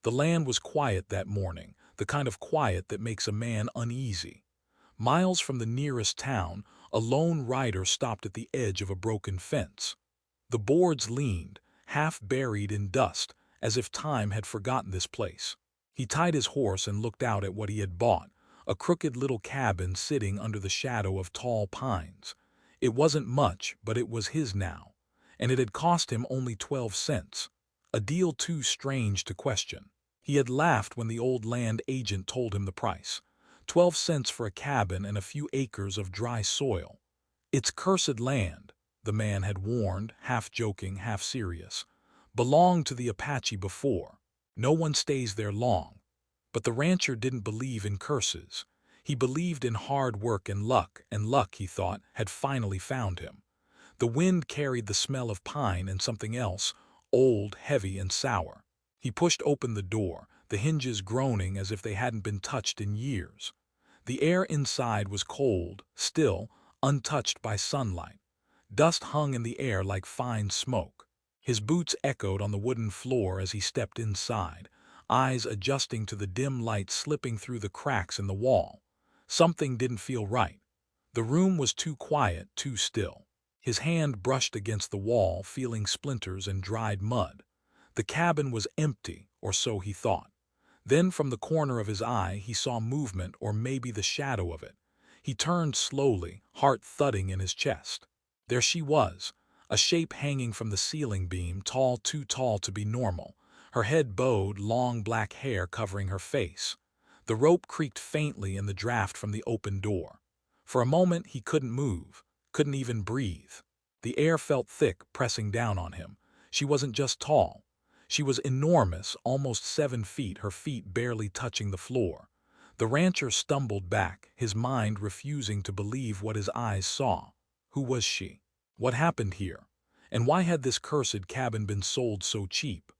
The land was quiet that morning, the kind of quiet that makes a man uneasy. Miles from the nearest town, a lone rider stopped at the edge of a broken fence. The boards leaned, half buried in dust, as if time had forgotten this place. He tied his horse and looked out at what he had bought, a crooked little cabin sitting under the shadow of tall pines. It wasn't much, but it was his now, and it had cost him only 12 cents, a deal too strange to question. He had laughed when the old land agent told him the price. 12 cents for a cabin and a few acres of dry soil. It's cursed land, the man had warned, half joking, half serious. Belonged to the Apache before. No one stays there long. But the rancher didn't believe in curses. He believed in hard work and luck, he thought, had finally found him. The wind carried the smell of pine and something else, old, heavy, and sour. He pushed open the door, the hinges groaning as if they hadn't been touched in years. The air inside was cold, still, untouched by sunlight. Dust hung in the air like fine smoke. His boots echoed on the wooden floor as he stepped inside, eyes adjusting to the dim light slipping through the cracks in the wall. Something didn't feel right. The room was too quiet, too still. His hand brushed against the wall, feeling splinters and dried mud. The cabin was empty, or so he thought. Then from the corner of his eye he saw movement, or maybe the shadow of it. He turned slowly, heart thudding in his chest. There she was, a shape hanging from the ceiling beam, tall, too tall to be normal, her head bowed, long black hair covering her face. The rope creaked faintly in the draft from the open door. For a moment he couldn't move, couldn't even breathe. The air felt thick, pressing down on him. She wasn't just tall. She was enormous, almost 7 feet, her feet barely touching the floor. The rancher stumbled back, his mind refusing to believe what his eyes saw. Who was she? What happened here? And why had this cursed cabin been sold so cheap?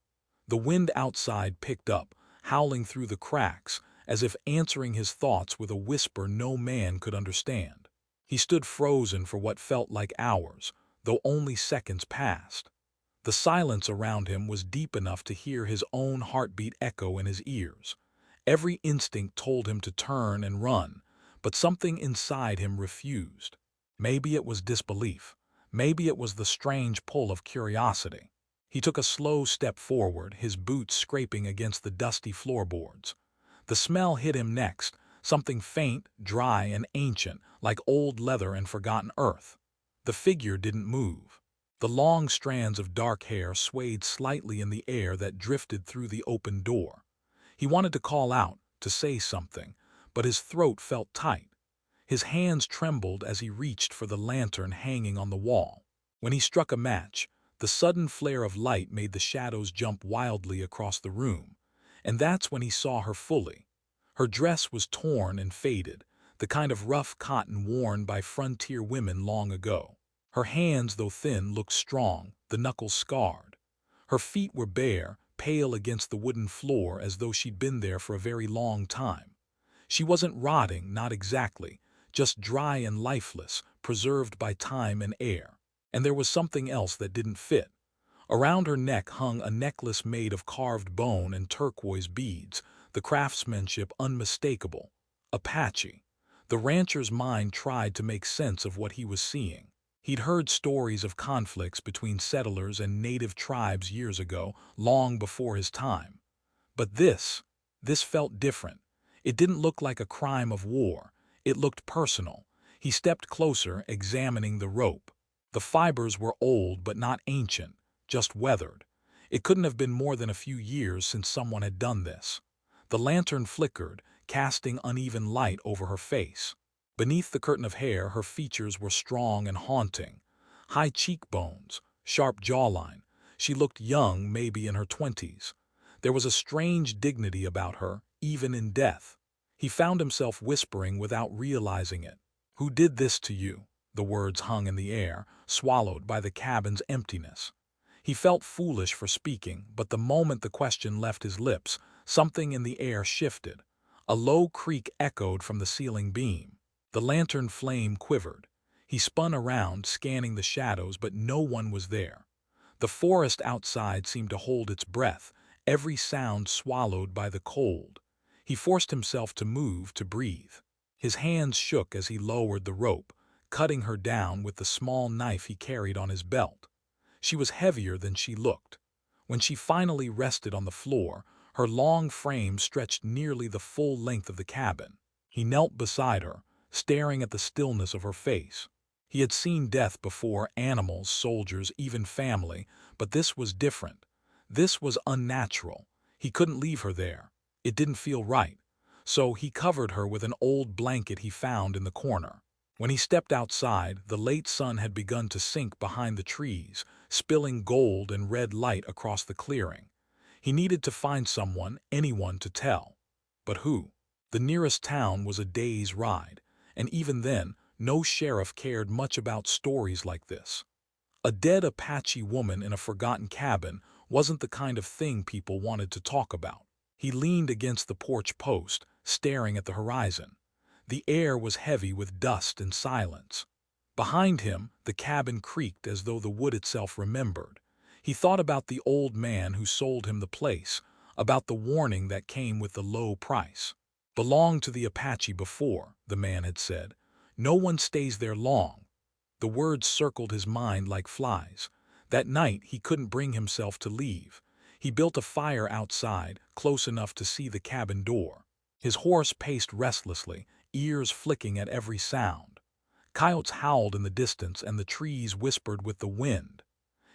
The wind outside picked up, howling through the cracks, as if answering his thoughts with a whisper no man could understand. He stood frozen for what felt like hours, though only seconds passed. The silence around him was deep enough to hear his own heartbeat echo in his ears. Every instinct told him to turn and run, but something inside him refused. Maybe it was disbelief. Maybe it was the strange pull of curiosity. He took a slow step forward, his boots scraping against the dusty floorboards. The smell hit him next, something faint, dry, and ancient, like old leather and forgotten earth. The figure didn't move. The long strands of dark hair swayed slightly in the air that drifted through the open door. He wanted to call out, to say something, but his throat felt tight. His hands trembled as he reached for the lantern hanging on the wall. When he struck a match, the sudden flare of light made the shadows jump wildly across the room, and that's when he saw her fully. Her dress was torn and faded, the kind of rough cotton worn by frontier women long ago. Her hands, though thin, looked strong, the knuckles scarred. Her feet were bare, pale against the wooden floor as though she'd been there for a very long time. She wasn't rotting, not exactly, just dry and lifeless, preserved by time and air. And there was something else that didn't fit. Around her neck hung a necklace made of carved bone and turquoise beads, the craftsmanship unmistakable. Apache. The rancher's mind tried to make sense of what he was seeing. He'd heard stories of conflicts between settlers and native tribes years ago, long before his time. But this felt different. It didn't look like a crime of war. It looked personal. He stepped closer, examining the rope. The fibers were old but not ancient, just weathered. It couldn't have been more than a few years since someone had done this. The lantern flickered, casting uneven light over her face. Beneath the curtain of hair, her features were strong and haunting. High cheekbones, sharp jawline. She looked young, maybe in her 20s. There was a strange dignity about her, even in death. He found himself whispering without realizing it. "Who did this to you?" The words hung in the air, swallowed by the cabin's emptiness. He felt foolish for speaking, but the moment the question left his lips, something in the air shifted. A low creak echoed from the ceiling beam. The lantern flame quivered. He spun around, scanning the shadows, but no one was there. The forest outside seemed to hold its breath, every sound swallowed by the cold. He forced himself to move, to breathe. His hands shook as he lowered the rope, cutting her down with the small knife he carried on his belt. She was heavier than she looked. When she finally rested on the floor, her long frame stretched nearly the full length of the cabin. He knelt beside her, staring at the stillness of her face. He had seen death before, animals, soldiers, even family, but this was different. This was unnatural. He couldn't leave her there. It didn't feel right. So he covered her with an old blanket he found in the corner. When he stepped outside, the late sun had begun to sink behind the trees, spilling gold and red light across the clearing. He needed to find someone, anyone to tell. But who? The nearest town was a day's ride, and even then, no sheriff cared much about stories like this. A dead Apache woman in a forgotten cabin wasn't the kind of thing people wanted to talk about. He leaned against the porch post, staring at the horizon. The air was heavy with dust and silence. Behind him, the cabin creaked as though the wood itself remembered. He thought about the old man who sold him the place, about the warning that came with the low price. "Belonged to the Apache before," the man had said. "No one stays there long." The words circled his mind like flies. That night he couldn't bring himself to leave. He built a fire outside, close enough to see the cabin door. His horse paced restlessly, ears flicking at every sound. Coyotes howled in the distance and the trees whispered with the wind.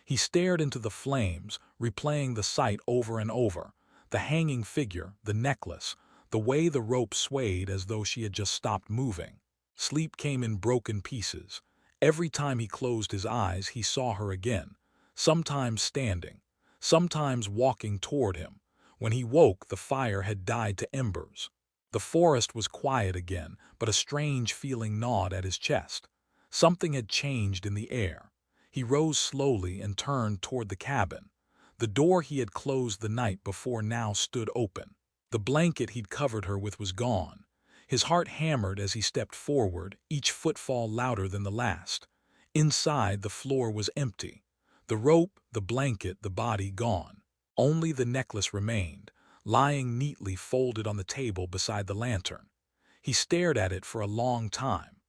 He stared into the flames, replaying the sight over and over. The hanging figure, the necklace, the way the rope swayed as though she had just stopped moving. Sleep came in broken pieces. Every time he closed his eyes, he saw her again, sometimes standing, sometimes walking toward him. When he woke, the fire had died to embers. The forest was quiet again, but a strange feeling gnawed at his chest. Something had changed in the air. He rose slowly and turned toward the cabin. The door he had closed the night before now stood open. The blanket he'd covered her with was gone. His heart hammered as he stepped forward, each footfall louder than the last. Inside, the floor was empty. The rope, the blanket, the body gone. Only the necklace remained, lying neatly folded on the table beside the lantern. He stared at it for a long time.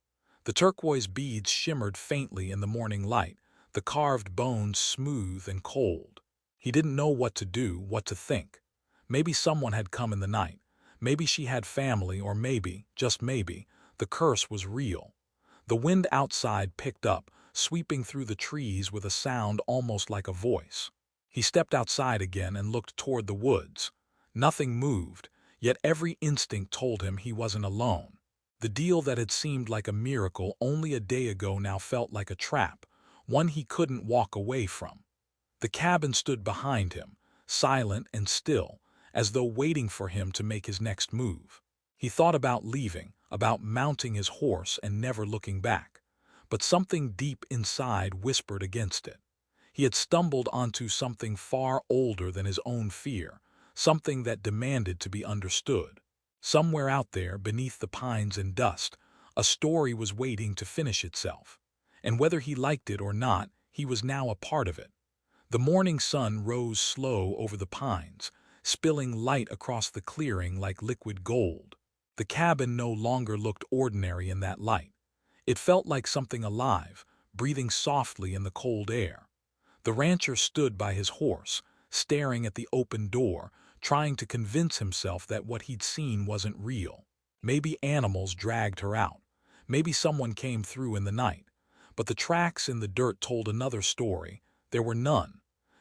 The turquoise beads shimmered faintly in the morning light, the carved bones smooth and cold. He didn't know what to do, what to think. Maybe someone had come in the night. Maybe she had family, or maybe, just maybe, the curse was real. The wind outside picked up, sweeping through the trees with a sound almost like a voice. He stepped outside again and looked toward the woods. Nothing moved, yet every instinct told him he wasn't alone. The deal that had seemed like a miracle only a day ago now felt like a trap, one he couldn't walk away from. The cabin stood behind him, silent and still, as though waiting for him to make his next move. He thought about leaving, about mounting his horse and never looking back. But something deep inside whispered against it. He had stumbled onto something far older than his own fear, something that demanded to be understood. Somewhere out there, beneath the pines and dust, a story was waiting to finish itself. And whether he liked it or not, he was now a part of it. The morning sun rose slow over the pines, spilling light across the clearing like liquid gold. The cabin no longer looked ordinary in that light. It felt like something alive, breathing softly in the cold air. The rancher stood by his horse, staring at the open door, trying to convince himself that what he'd seen wasn't real. Maybe animals dragged her out. Maybe someone came through in the night. But the tracks in the dirt told another story. There were none.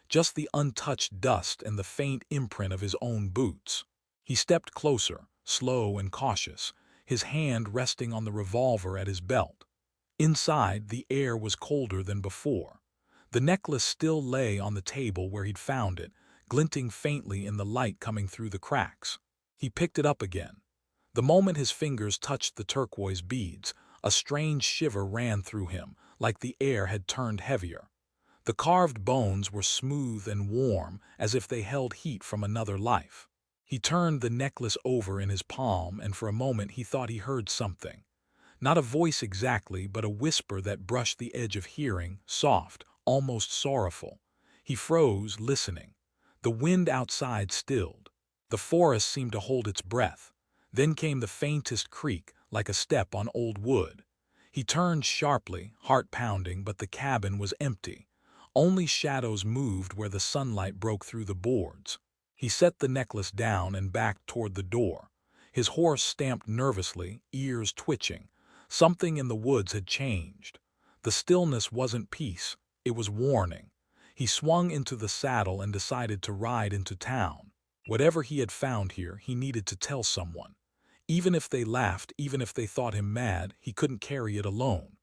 Just the untouched dust and the faint imprint of his own boots. He stepped closer, slow and cautious, his hand resting on the revolver at his belt. Inside, the air was colder than before. The necklace still lay on the table where he'd found it, glinting faintly in the light coming through the cracks. He picked it up again. The moment his fingers touched the turquoise beads, a strange shiver ran through him, like the air had turned heavier. The carved bones were smooth and warm, as if they held heat from another life. He turned the necklace over in his palm, and for a moment he thought he heard something. Not a voice exactly, but a whisper that brushed the edge of hearing, soft, almost sorrowful. He froze, listening. The wind outside stilled. The forest seemed to hold its breath. Then came the faintest creak, like a step on old wood. He turned sharply, heart pounding, but the cabin was empty. Only shadows moved where the sunlight broke through the boards. He set the necklace down and backed toward the door. His horse stamped nervously, ears twitching. Something in the woods had changed. The stillness wasn't peace, it was warning. He swung into the saddle and decided to ride into town. Whatever he had found here, he needed to tell someone. Even if they laughed, even if they thought him mad, he couldn't carry it alone.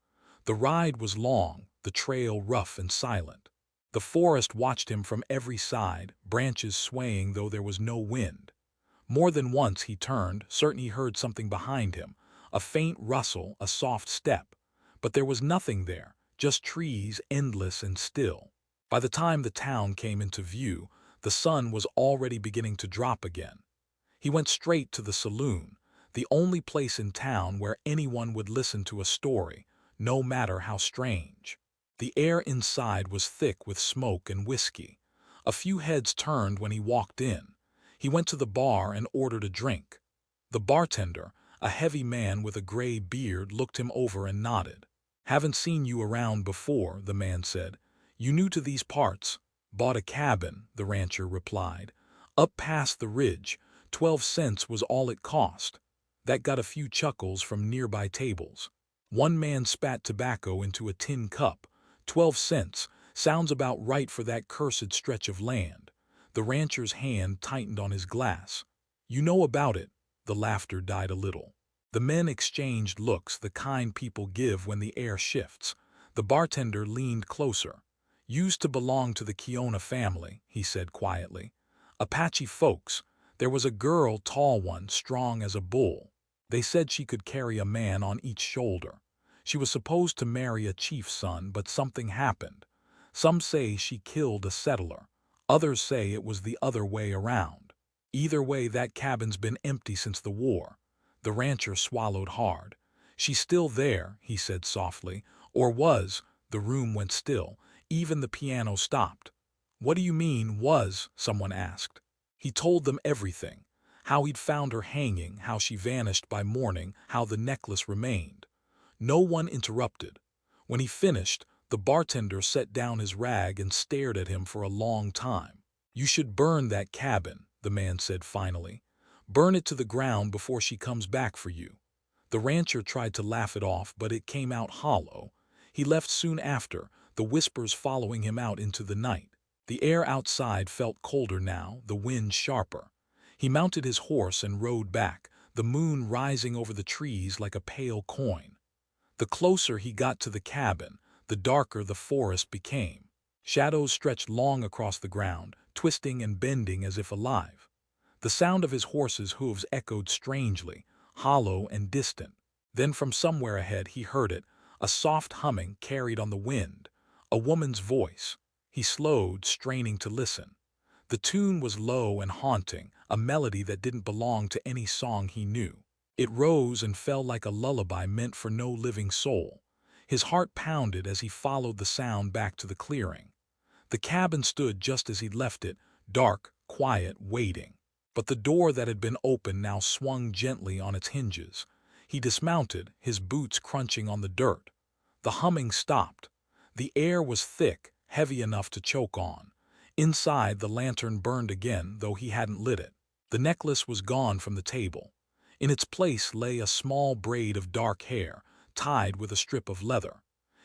The ride was long, the trail rough and silent. The forest watched him from every side, branches swaying though there was no wind. More than once he turned, certain he heard something behind him, a faint rustle, a soft step. But there was nothing there, just trees, endless and still. By the time the town came into view, the sun was already beginning to drop again. He went straight to the saloon, the only place in town where anyone would listen to a story, no matter how strange. The air inside was thick with smoke and whiskey. A few heads turned when he walked in. He went to the bar and ordered a drink. The bartender, a heavy man with a gray beard, looked him over and nodded. "Haven't seen you around before," the man said. "You new to these parts?" "Bought a cabin," the rancher replied. "Up past the ridge. 12 cents was all it cost." That got a few chuckles from nearby tables. One man spat tobacco into a tin cup. 12 cents. Sounds about right for that cursed stretch of land. The rancher's hand tightened on his glass. "You know about it." The laughter died a little. The men exchanged looks, the kind people give when the air shifts. The bartender leaned closer. "Used to belong to the Kiona family," he said quietly. "Apache folks. There was a girl, tall one, strong as a bull. They said she could carry a man on each shoulder. She was supposed to marry a chief's son, but something happened. Some say she killed a settler. Others say it was the other way around. Either way, that cabin's been empty since the war." The rancher swallowed hard. "She's still there," he said softly. "Or was." The room went still. Even the piano stopped. "What do you mean, was?" someone asked. He told them everything. How he'd found her hanging, how she vanished by morning, how the necklace remained. No one interrupted. When he finished, the bartender set down his rag and stared at him for a long time. "You should burn that cabin," the man said finally. "Burn it to the ground before she comes back for you." The rancher tried to laugh it off, but it came out hollow. He left soon after, the whispers following him out into the night. The air outside felt colder now, the wind sharper. He mounted his horse and rode back, the moon rising over the trees like a pale coin. The closer he got to the cabin, the darker the forest became. Shadows stretched long across the ground, twisting and bending as if alive. The sound of his horse's hooves echoed strangely, hollow and distant. Then from somewhere ahead he heard it, a soft humming carried on the wind, a woman's voice. He slowed, straining to listen. The tune was low and haunting, a melody that didn't belong to any song he knew. It rose and fell like a lullaby meant for no living soul. His heart pounded as he followed the sound back to the clearing. The cabin stood just as he'd left it, dark, quiet, waiting. But the door that had been open now swung gently on its hinges. He dismounted, his boots crunching on the dirt. The humming stopped. The air was thick, heavy enough to choke on. Inside, the lantern burned again, though he hadn't lit it. The necklace was gone from the table. In its place lay a small braid of dark hair, tied with a strip of leather.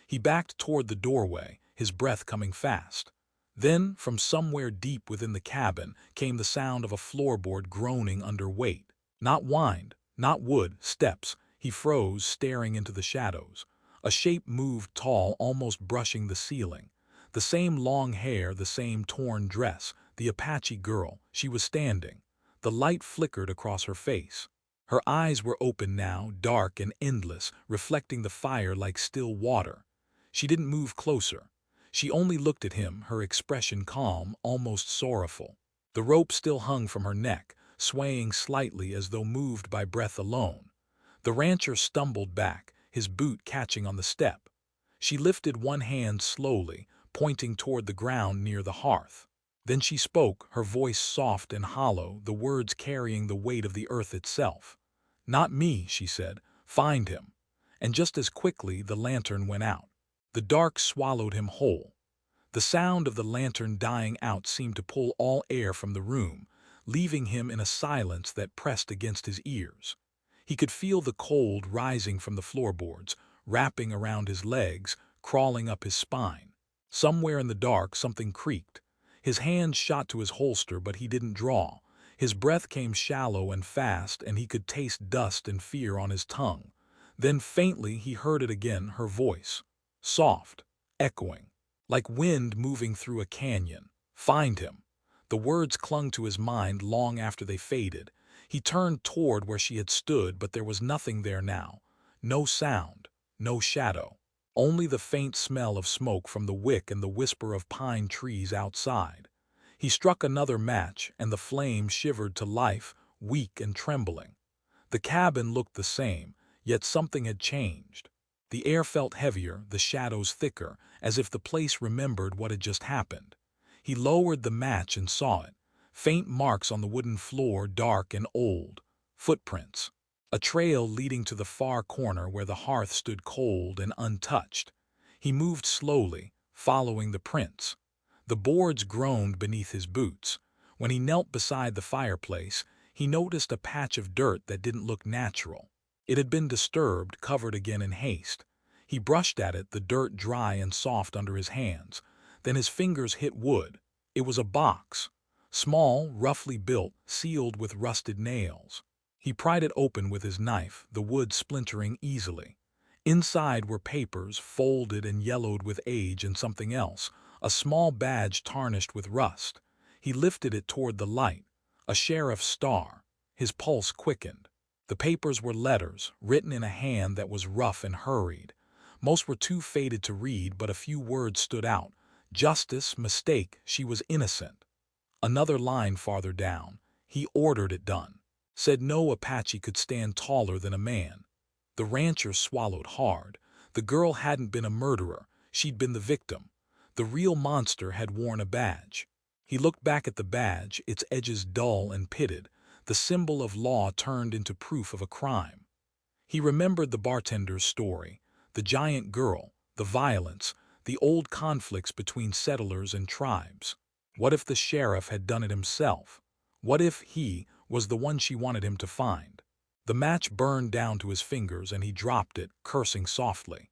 He backed toward the doorway, his breath coming fast. Then, from somewhere deep within the cabin, came the sound of a floorboard groaning under weight. Not wind, not wood, steps. He froze, staring into the shadows. A shape moved tall, almost brushing the ceiling. The same long hair, the same torn dress, the Apache girl. She was standing. The light flickered across her face. Her eyes were open now, dark and endless, reflecting the fire like still water. She didn't move closer. She only looked at him, her expression calm, almost sorrowful. The rope still hung from her neck, swaying slightly as though moved by breath alone. The rancher stumbled back, his boot catching on the step. She lifted one hand slowly, pointing toward the ground near the hearth. Then she spoke, her voice soft and hollow, the words carrying the weight of the earth itself. "Not me," she said. "Find him." And just as quickly the lantern went out. The dark swallowed him whole. The sound of the lantern dying out seemed to pull all air from the room, leaving him in a silence that pressed against his ears. He could feel the cold rising from the floorboards, wrapping around his legs, crawling up his spine. Somewhere in the dark something creaked. His hand shot to his holster, but he didn't draw. His breath came shallow and fast, and he could taste dust and fear on his tongue. Then faintly he heard it again, her voice. Soft, echoing, like wind moving through a canyon. "Find him." The words clung to his mind long after they faded. He turned toward where she had stood, but there was nothing there now. No sound, no shadow. Only the faint smell of smoke from the wick and the whisper of pine trees outside. He struck another match, and the flame shivered to life, weak and trembling. The cabin looked the same, yet something had changed. The air felt heavier, the shadows thicker, as if the place remembered what had just happened. He lowered the match and saw it. Faint marks on the wooden floor, dark and old. Footprints. A trail leading to the far corner where the hearth stood cold and untouched. He moved slowly, following the prints. The boards groaned beneath his boots. When he knelt beside the fireplace, he noticed a patch of dirt that didn't look natural. It had been disturbed, covered again in haste. He brushed at it, the dirt dry and soft under his hands. Then his fingers hit wood. It was a box. Small, roughly built, sealed with rusted nails. He pried it open with his knife, the wood splintering easily. Inside were papers, folded and yellowed with age, and something else, a small badge tarnished with rust. He lifted it toward the light. A sheriff's star. His pulse quickened. The papers were letters, written in a hand that was rough and hurried. Most were too faded to read, but a few words stood out. Justice, mistake, she was innocent. Another line farther down. He ordered it done. Said no Apache could stand taller than a man. The rancher swallowed hard. The girl hadn't been a murderer. She'd been the victim. The real monster had worn a badge. He looked back at the badge, its edges dull and pitted, the symbol of law turned into proof of a crime. He remembered the bartender's story, the giant girl, the violence, the old conflicts between settlers and tribes. What if the sheriff had done it himself? What if he was the one she wanted him to find? The match burned down to his fingers and he dropped it, cursing softly.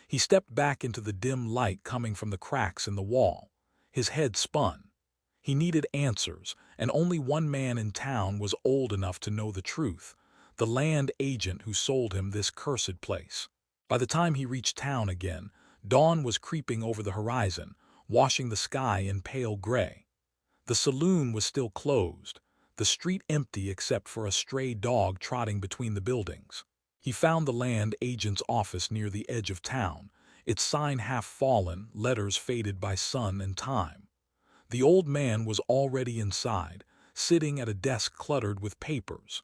He stepped back into the dim light coming from the cracks in the wall. His head spun. He needed answers, and only one man in town was old enough to know the truth, the land agent who sold him this cursed place. By the time he reached town again, dawn was creeping over the horizon, washing the sky in pale gray. The saloon was still closed, the street empty except for a stray dog trotting between the buildings. He found the land agent's office near the edge of town, its sign half fallen, letters faded by sun and time. The old man was already inside, sitting at a desk cluttered with papers.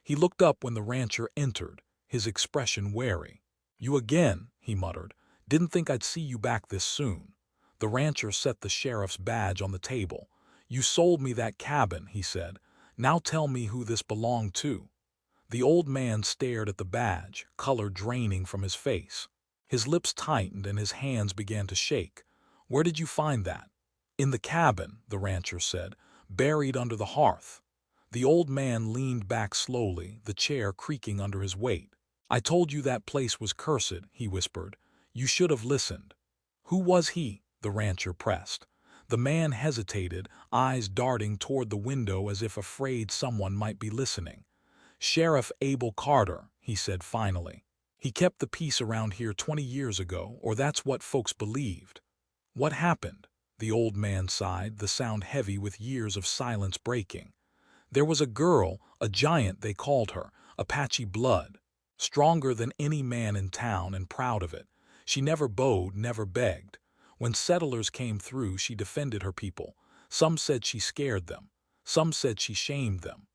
He looked up when the rancher entered, his expression wary. "You again," he muttered. "Didn't think I'd see you back this soon." The rancher set the sheriff's badge on the table. "You sold me that cabin," he said. "Now tell me who this belonged to." The old man stared at the badge, color draining from his face. His lips tightened and his hands began to shake. "Where did you find that?" "In the cabin," the rancher said, "buried under the hearth." The old man leaned back slowly, the chair creaking under his weight. "I told you that place was cursed," he whispered. "You should have listened." "Who was he?" the rancher pressed. The man hesitated, eyes darting toward the window as if afraid someone might be listening. "Sheriff Abel Carter," he said finally. "He kept the peace around here 20 years ago, or that's what folks believed." "What happened?" The old man sighed, the sound heavy with years of silence breaking. "There was a girl, a giant they called her, Apache blood. Stronger than any man in town and proud of it. She never bowed, never begged. When settlers came through, she defended her people. Some said she scared them. Some said she shamed them.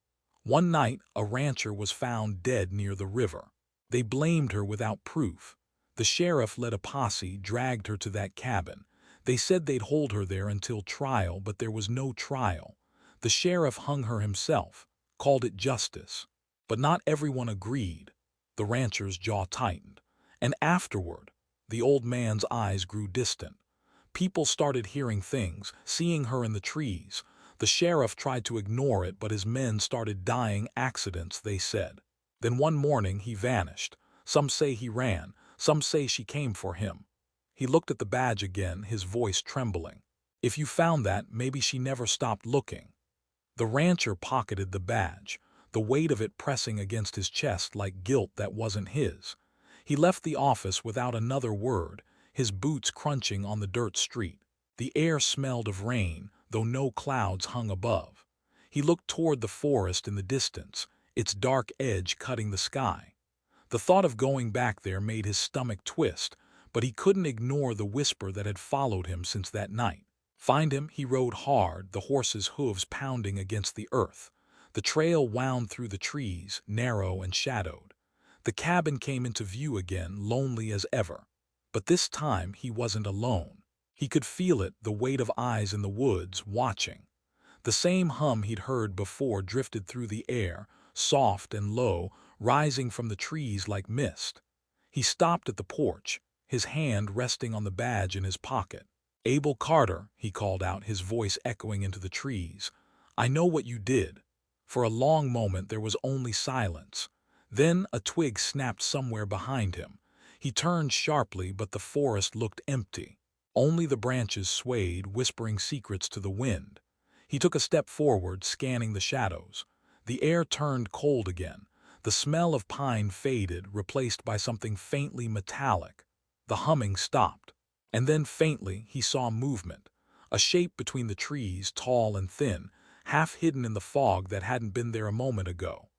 One night, a rancher was found dead near the river. They blamed her without proof. The sheriff led a posse, dragged her to that cabin. They said they'd hold her there until trial, but there was no trial. The sheriff hung her himself, called it justice. But not everyone agreed. The rancher's jaw tightened. And afterward, the old man's eyes grew distant. People started hearing things, seeing her in the trees. The sheriff tried to ignore it, but his men started dying accidents, they said. Then one morning he vanished. Some say he ran, some say she came for him. He looked at the badge again, his voice trembling. If you found that, maybe she never stopped looking. The rancher pocketed the badge, the weight of it pressing against his chest like guilt that wasn't his. He left the office without another word, his boots crunching on the dirt street. The air smelled of rain, though no clouds hung above. He looked toward the forest in the distance, its dark edge cutting the sky. The thought of going back there made his stomach twist, but he couldn't ignore the whisper that had followed him since that night. Find him, he rode hard, the horse's hooves pounding against the earth. The trail wound through the trees, narrow and shadowed. The cabin came into view again, lonely as ever. But this time he wasn't alone. He could feel it, the weight of eyes in the woods, watching. The same hum he'd heard before drifted through the air, soft and low, rising from the trees like mist. He stopped at the porch, his hand resting on the badge in his pocket. "Abel Carter," he called out, his voice echoing into the trees. "I know what you did." For a long moment there was only silence. Then a twig snapped somewhere behind him. He turned sharply, but the forest looked empty. Only the branches swayed, whispering secrets to the wind. He took a step forward, scanning the shadows. The air turned cold again. The smell of pine faded, replaced by something faintly metallic. The humming stopped. And then faintly he saw movement. A shape between the trees, tall and thin, half hidden in the fog that hadn't been there a moment ago.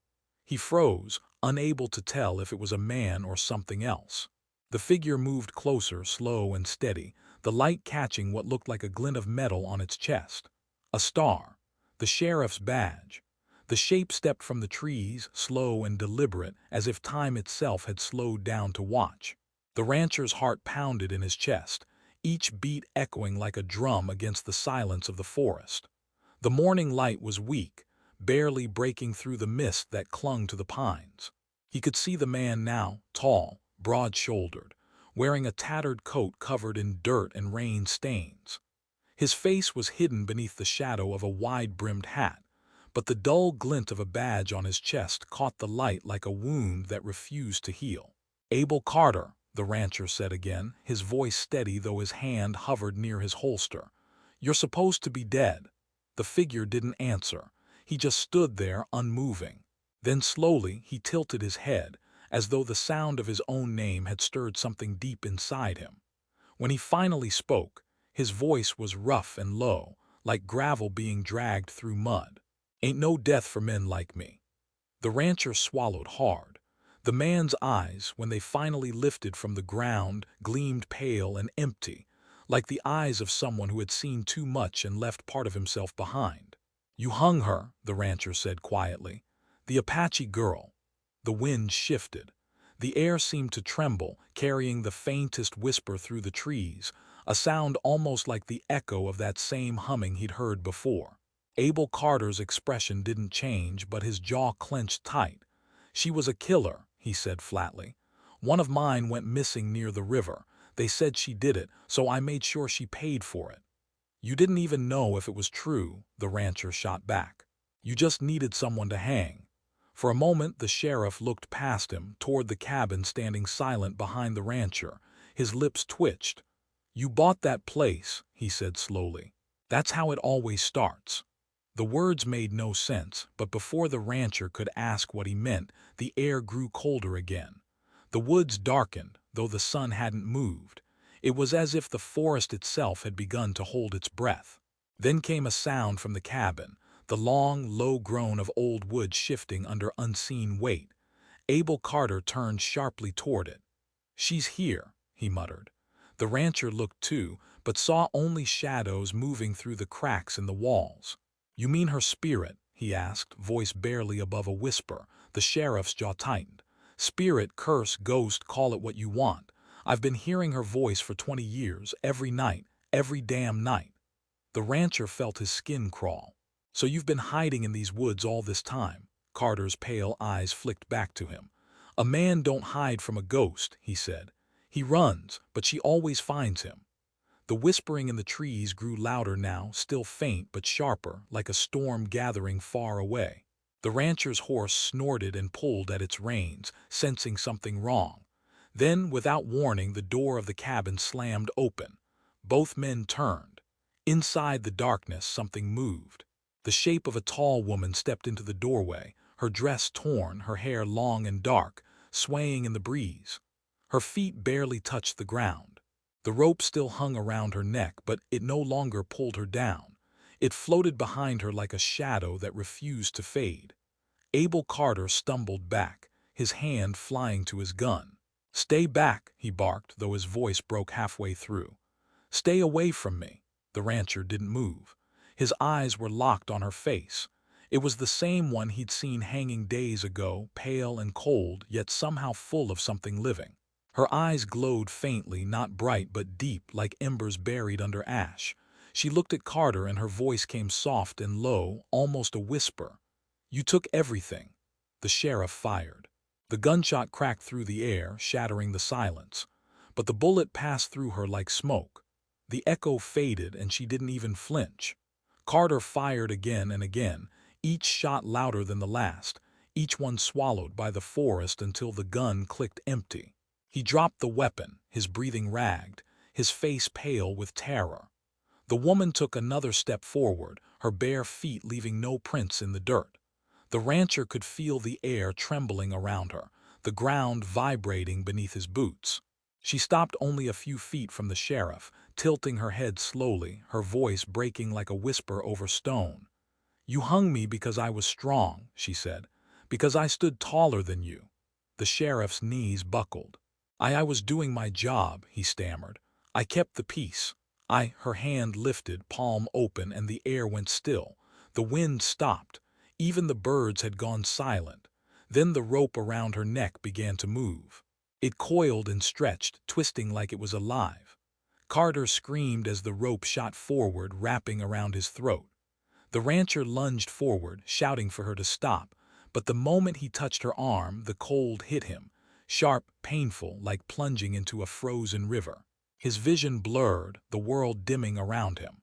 He froze, unable to tell if it was a man or something else. The figure moved closer, slow and steady, the light catching what looked like a glint of metal on its chest. A star. The sheriff's badge. The shape stepped from the trees, slow and deliberate, as if time itself had slowed down to watch. The rancher's heart pounded in his chest, each beat echoing like a drum against the silence of the forest. The morning light was weak, barely breaking through the mist that clung to the pines. He could see the man now, tall, broad-shouldered, wearing a tattered coat covered in dirt and rain stains. His face was hidden beneath the shadow of a wide-brimmed hat, but the dull glint of a badge on his chest caught the light like a wound that refused to heal. "Abel Carter," the rancher said again, his voice steady though his hand hovered near his holster. "You're supposed to be dead." The figure didn't answer. He just stood there, unmoving. Then slowly he tilted his head, as though the sound of his own name had stirred something deep inside him. When he finally spoke, his voice was rough and low, like gravel being dragged through mud. "Ain't no death for men like me." The rancher swallowed hard. The man's eyes, when they finally lifted from the ground, gleamed pale and empty, like the eyes of someone who had seen too much and left part of himself behind. "You hung her," the rancher said quietly. "The Apache girl." The wind shifted. The air seemed to tremble, carrying the faintest whisper through the trees, a sound almost like the echo of that same humming he'd heard before. Abel Carter's expression didn't change, but his jaw clenched tight. "She was a killer," he said flatly. "One of mine went missing near the river. They said she did it, so I made sure she paid for it." "You didn't even know if it was true," the rancher shot back. "You just needed someone to hang." For a moment the sheriff looked past him, toward the cabin standing silent behind the rancher. His lips twitched. "You bought that place," he said slowly. "That's how it always starts." The words made no sense, but before the rancher could ask what he meant, the air grew colder again. The woods darkened, though the sun hadn't moved. It was as if the forest itself had begun to hold its breath. Then came a sound from the cabin, the long, low groan of old wood shifting under unseen weight. Abel Carter turned sharply toward it. "She's here," he muttered. The rancher looked too, but saw only shadows moving through the cracks in the walls. "You mean her spirit?" he asked, voice barely above a whisper. The sheriff's jaw tightened. "Spirit, curse, ghost, call it what you want. I've been hearing her voice for 20 years, every night, every damn night. The rancher felt his skin crawl. So you've been hiding in these woods all this time? Carter's pale eyes flicked back to him. A man don't hide from a ghost, he said. He runs, but she always finds him. The whispering in the trees grew louder now, still faint but sharper, like a storm gathering far away. The rancher's horse snorted and pulled at its reins, sensing something wrong. Then, without warning, the door of the cabin slammed open. Both men turned. Inside the darkness, something moved. The shape of a tall woman stepped into the doorway, her dress torn, her hair long and dark, swaying in the breeze. Her feet barely touched the ground. The rope still hung around her neck, but it no longer pulled her down. It floated behind her like a shadow that refused to fade. Abel Carter stumbled back, his hand flying to his gun. "Stay back," he barked, though his voice broke halfway through. "Stay away from me." The rancher didn't move. His eyes were locked on her face. It was the same one he'd seen hanging days ago, pale and cold, yet somehow full of something living. Her eyes glowed faintly, not bright but deep, like embers buried under ash. She looked at Carter and her voice came soft and low, almost a whisper. "You took everything." The sheriff fired. The gunshot cracked through the air, shattering the silence. But the bullet passed through her like smoke. The echo faded and she didn't even flinch. Carter fired again and again, each shot louder than the last, each one swallowed by the forest until the gun clicked empty. He dropped the weapon, his breathing ragged, his face pale with terror. The woman took another step forward, her bare feet leaving no prints in the dirt. The rancher could feel the air trembling around her, the ground vibrating beneath his boots. She stopped only a few feet from the sheriff, tilting her head slowly, her voice breaking like a whisper over stone. "You hung me because I was strong," she said, "because I stood taller than you." The sheriff's knees buckled. I was doing my job," he stammered. "I kept the peace. Her hand lifted, palm open, and the air went still. The wind stopped. Even the birds had gone silent. Then the rope around her neck began to move. It coiled and stretched, twisting like it was alive. Carter screamed as the rope shot forward, wrapping around his throat. The rancher lunged forward, shouting for her to stop, but the moment he touched her arm, the cold hit him, sharp, painful, like plunging into a frozen river. His vision blurred, the world dimming around him.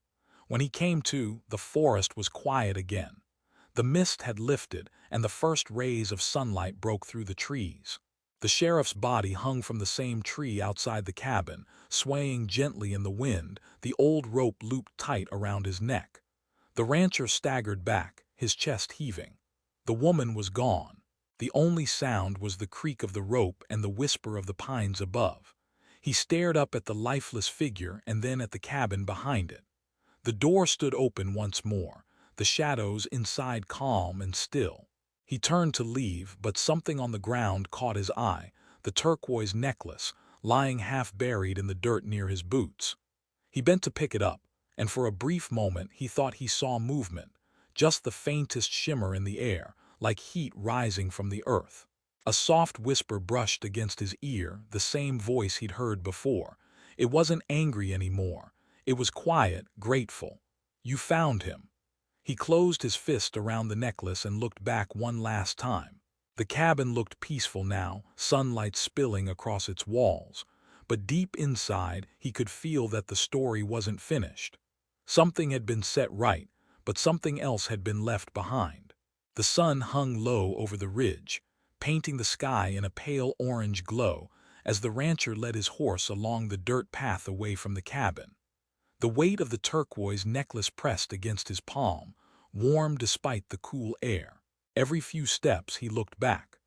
When he came to, the forest was quiet again. The mist had lifted, and the first rays of sunlight broke through the trees. The sheriff's body hung from the same tree outside the cabin, swaying gently in the wind, the old rope looped tight around his neck. The rancher staggered back, his chest heaving. The woman was gone. The only sound was the creak of the rope and the whisper of the pines above. He stared up at the lifeless figure and then at the cabin behind it. The door stood open once more, the shadows inside calm and still. He turned to leave, but something on the ground caught his eye, the turquoise necklace, lying half buried in the dirt near his boots. He bent to pick it up, and for a brief moment he thought he saw movement, just the faintest shimmer in the air, like heat rising from the earth. A soft whisper brushed against his ear, the same voice he'd heard before. It wasn't angry anymore. It was quiet, grateful. "You found him." He closed his fist around the necklace and looked back one last time. The cabin looked peaceful now, sunlight spilling across its walls. But deep inside, he could feel that the story wasn't finished. Something had been set right, but something else had been left behind. The sun hung low over the ridge, painting the sky in a pale orange glow as the rancher led his horse along the dirt path away from the cabin. The weight of the turquoise necklace pressed against his palm, warm despite the cool air. Every few steps he looked back.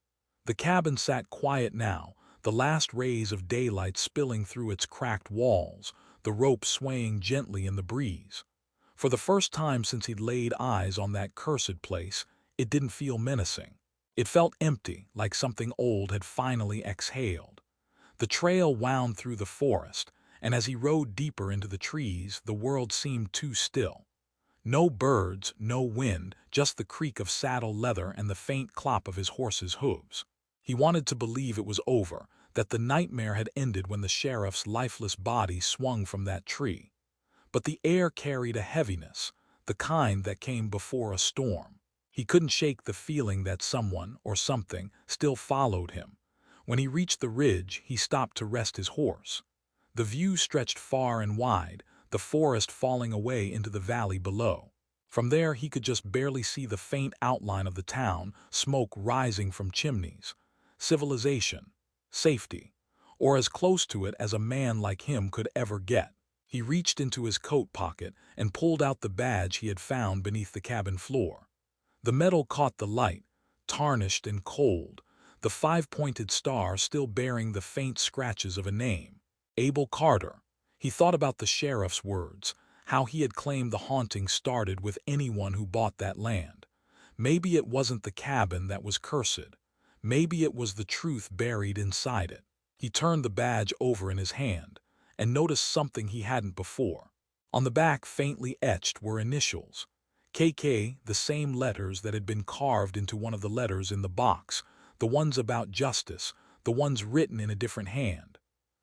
The cabin sat quiet now, the last rays of daylight spilling through its cracked walls, the rope swaying gently in the breeze. For the first time since he'd laid eyes on that cursed place, it didn't feel menacing. It felt empty, like something old had finally exhaled. The trail wound through the forest, and as he rode deeper into the trees, the world seemed too still. No birds, no wind, just the creak of saddle leather and the faint clop of his horse's hooves. He wanted to believe it was over, that the nightmare had ended when the sheriff's lifeless body swung from that tree. but the air carried a heaviness, the kind that came before a storm. He couldn't shake the feeling that someone or something still followed him. When he reached the ridge, he stopped to rest his horse. The view stretched far and wide, the forest falling away into the valley below. From there he could just barely see the faint outline of the town, smoke rising from chimneys. Civilization, safety, or as close to it as a man like him could ever get. He reached into his coat pocket and pulled out the badge he had found beneath the cabin floor. The metal caught the light, tarnished and cold, the five-pointed star still bearing the faint scratches of a name. Abel Carter. He thought about the sheriff's words, how he had claimed the haunting started with anyone who bought that land. Maybe it wasn't the cabin that was cursed. Maybe it was the truth buried inside it. He turned the badge over in his hand and noticed something he hadn't before. On the back, faintly etched, were initials. KK, the same letters that had been carved into one of the letters in the box, the ones about justice, the ones written in a different hand.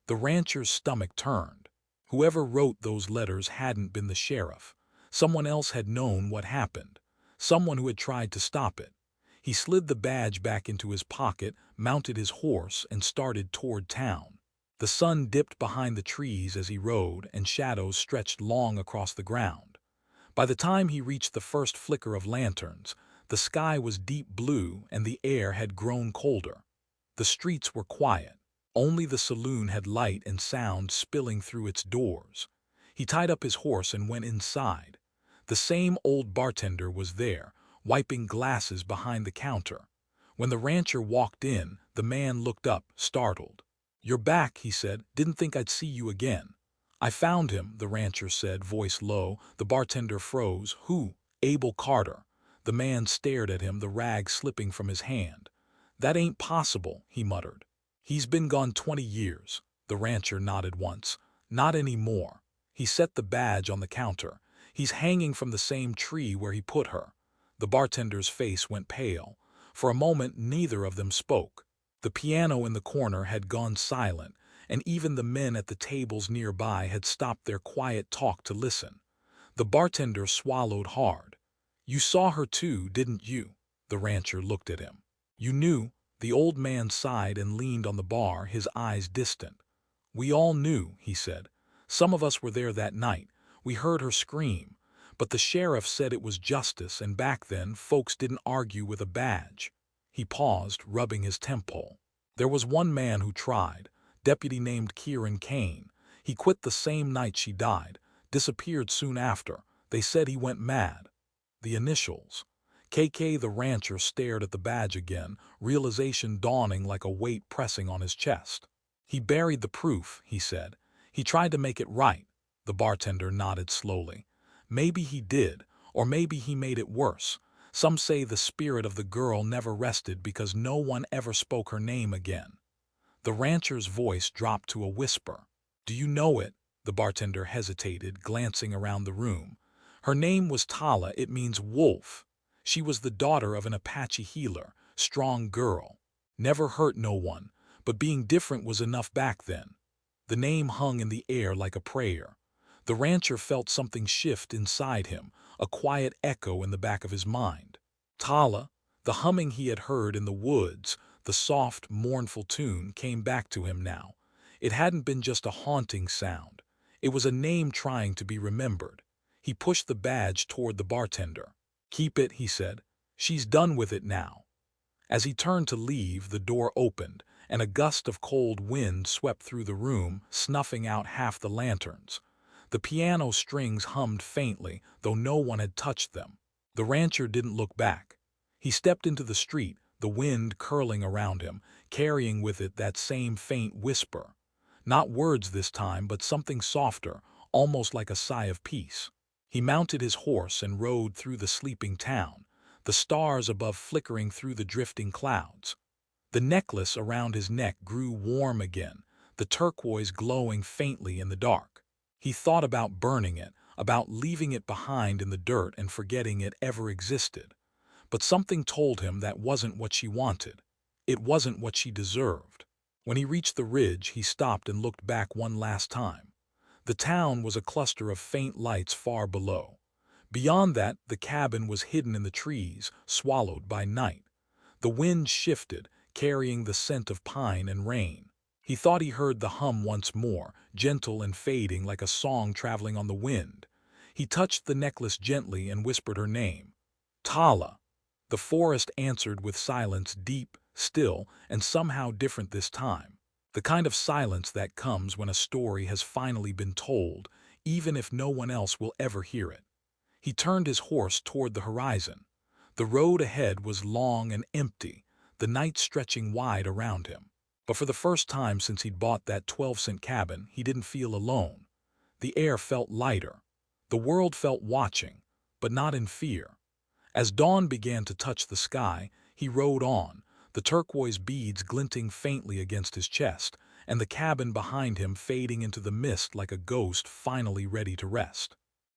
The rancher's stomach turned. Whoever wrote those letters hadn't been the sheriff. Someone else had known what happened. Someone who had tried to stop it. He slid the badge back into his pocket, mounted his horse, and started toward town. The sun dipped behind the trees as he rode, and shadows stretched long across the ground. By the time he reached the first flicker of lanterns, the sky was deep blue and the air had grown colder. The streets were quiet. Only the saloon had light and sound spilling through its doors. He tied up his horse and went inside. The same old bartender was there, wiping glasses behind the counter. When the rancher walked in, the man looked up, startled. "You're back," he said. "Didn't think I'd see you again." "I found him," the rancher said, voice low. The bartender froze. "Who?" "Abel Carter." The man stared at him, the rag slipping from his hand. "That ain't possible," he muttered. "He's been gone 20 years. The rancher nodded once. "Not anymore." He set the badge on the counter. "He's hanging from the same tree where he put her." The bartender's face went pale. For a moment, neither of them spoke. The piano in the corner had gone silent, and even the men at the tables nearby had stopped their quiet talk to listen. The bartender swallowed hard. "You saw her too, didn't you?" The rancher looked at him. "You knew?" The old man sighed and leaned on the bar, his eyes distant. "We all knew," he said. "Some of us were there that night. We heard her scream. But the sheriff said it was justice, and back then folks didn't argue with a badge." He paused, rubbing his temple. "There was one man who tried, deputy named Kieran Kane. He quit the same night she died, disappeared soon after. They said he went mad." The initials. KK. The rancher stared at the badge again, realization dawning like a weight pressing on his chest. "He buried the proof," he said. "He tried to make it right." The bartender nodded slowly. "Maybe he did, or maybe he made it worse. Some say the spirit of the girl never rested because no one ever spoke her name again." The rancher's voice dropped to a whisper. "Do you know it?" The bartender hesitated, glancing around the room. "Her name was Tala. It means wolf. She was the daughter of an Apache healer, strong girl. Never hurt no one, but being different was enough back then." The name hung in the air like a prayer. The rancher felt something shift inside him, a quiet echo in the back of his mind. Tala, the humming he had heard in the woods, the soft, mournful tune came back to him now. It hadn't been just a haunting sound. It was a name trying to be remembered. He pushed the badge toward the bartender. "Keep it," he said. "She's done with it now." As he turned to leave, the door opened, and a gust of cold wind swept through the room, snuffing out half the lanterns. The piano strings hummed faintly, though no one had touched them. The rancher didn't look back. He stepped into the street, the wind curling around him, carrying with it that same faint whisper. Not words this time, but something softer, almost like a sigh of peace. He mounted his horse and rode through the sleeping town, the stars above flickering through the drifting clouds. The necklace around his neck grew warm again, the turquoise glowing faintly in the dark. He thought about burning it, about leaving it behind in the dirt and forgetting it ever existed. But something told him that wasn't what she wanted. It wasn't what she deserved. When he reached the ridge, he stopped and looked back one last time. The town was a cluster of faint lights far below. Beyond that, the cabin was hidden in the trees, swallowed by night. The wind shifted, carrying the scent of pine and rain. He thought he heard the hum once more, gentle and fading like a song traveling on the wind. He touched the necklace gently and whispered her name. Tala. The forest answered with silence, deep, still, and somehow different this time. The kind of silence that comes when a story has finally been told, even if no one else will ever hear it. He turned his horse toward the horizon. The road ahead was long and empty, the night stretching wide around him. But for the first time since he'd bought that 12-cent cabin, he didn't feel alone. The air felt lighter. The world felt watching, but not in fear. As dawn began to touch the sky, he rode on, the turquoise beads glinting faintly against his chest, and the cabin behind him fading into the mist like a ghost finally ready to rest.